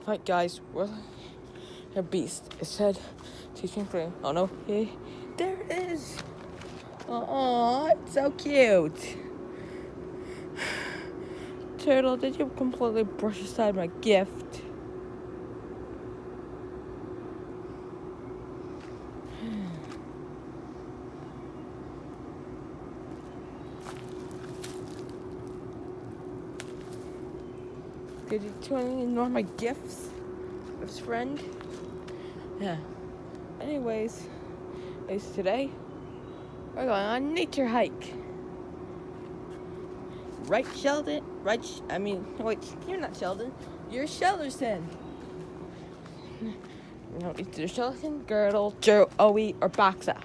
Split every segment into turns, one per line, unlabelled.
Right, guys, we're a beast. It said teaching free. Oh no, hey, there it is. Oh, it's so cute. Turtle, did you completely brush aside my gift? Did you totally ignore my gifts, best friend? Yeah. Anyways, today we're going on a nature hike. Right, Sheldon? Wait, you're not Sheldon. You're Shellerson. Either Sheldon, Girdle, Joey, or Boxa.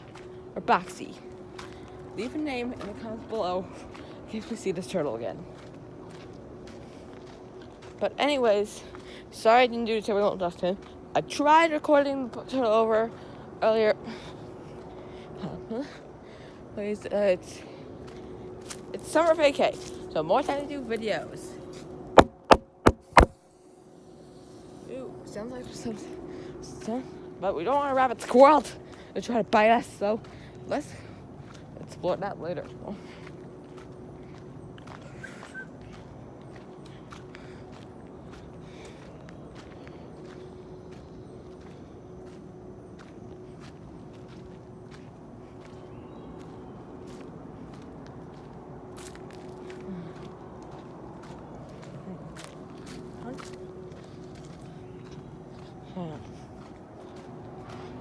Or Boxy. Leave a name in the comments below in case we see this turtle again. But anyways, sorry I didn't do the turtle Dustin. I tried recording the turtle over earlier. It's summer vacay, so more time to do videos. Ooh, sounds like something. But we don't want a rabbit squirrel to try to bite us, so let's explore that later.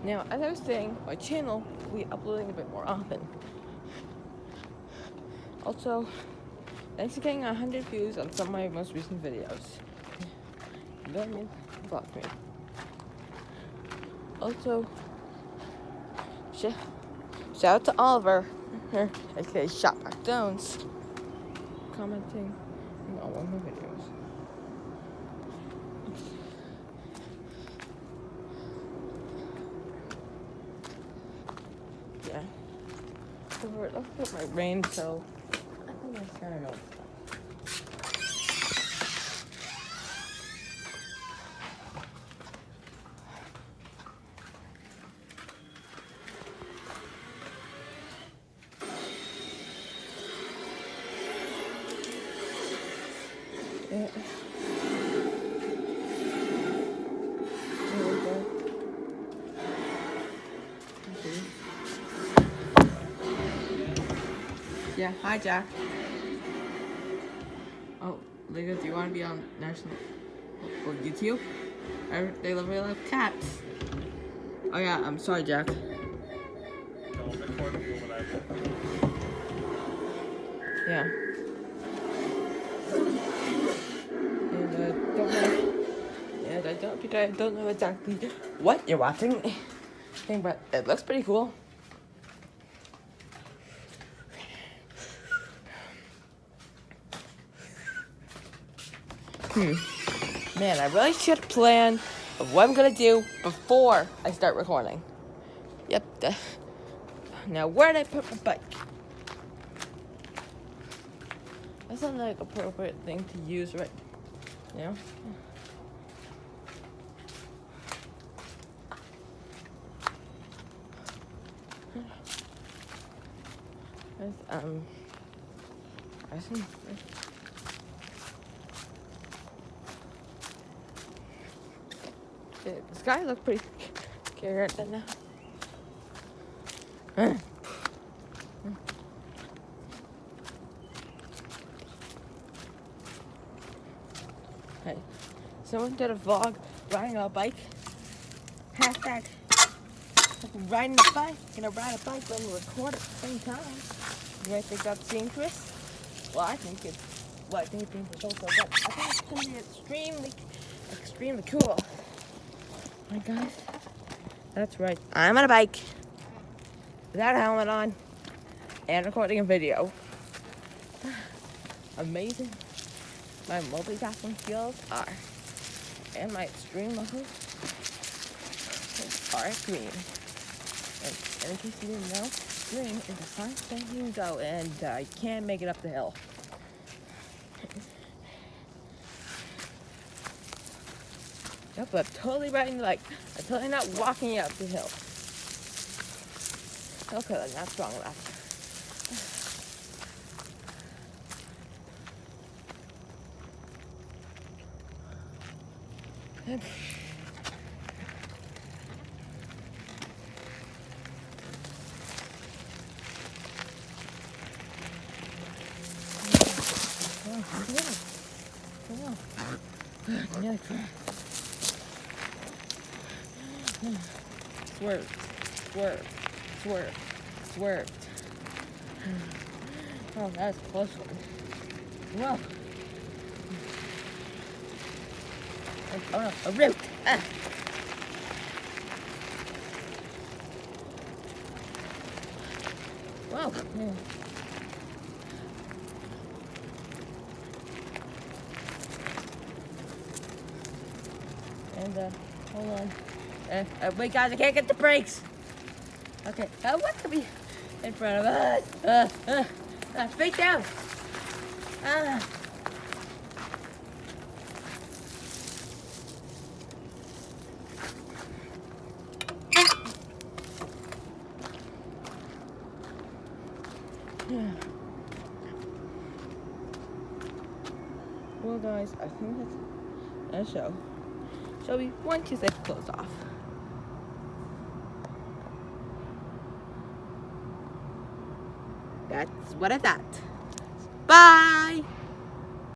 Now, as I was saying, my channel will be uploading a bit more often. Also, thanks for getting 100 views on some of my most recent videos. Don't mean block me. Also, shout out to Oliver, aka Shotback Jones, commenting on one of my videos. Yeah. Let's put my rain, so I think that's kind of good. Yeah, hi Jack. Oh, Lego, do you want to be on national or YouTube? They really love cats. Oh yeah, I'm sorry, Jack. Yeah. And I don't know exactly what you're watching, but it looks pretty cool. Man, I really should plan of what I'm gonna do before I start recording. Yep. Now, where did I put my bike? That's not like appropriate thing to use, right? You know? The sky looks pretty scary right now. Hey, someone did a vlog riding a bike. Hashtag riding a bike. Gonna ride a bike when we record at the same time. You might think that's dangerous. Well, I think it's dangerous also, but I think it's gonna be extremely cool. Alright, guys, that's right. I'm on a bike without a helmet on and recording a video. Amazing. My multitasking skills are, and my extreme muscles are green. And in case you didn't know, green is a sign that you can go, and I can't make it up the hill. Nope, I'm totally riding the bike. I'm totally not walking up the hill. Okay, that's not strong enough. Swerved, swerved, swerved, swerved. Oh, that was a close one. Whoa. Oh no, a root. Ah. Whoa. Yeah. And, hold on. Wait, guys, I can't get the brakes. Okay, what could be in front of us? Straight down. Ah. Yeah. Well, guys, I think that's a show. Shall we? One, two, three, close off. That's what I thought. Bye!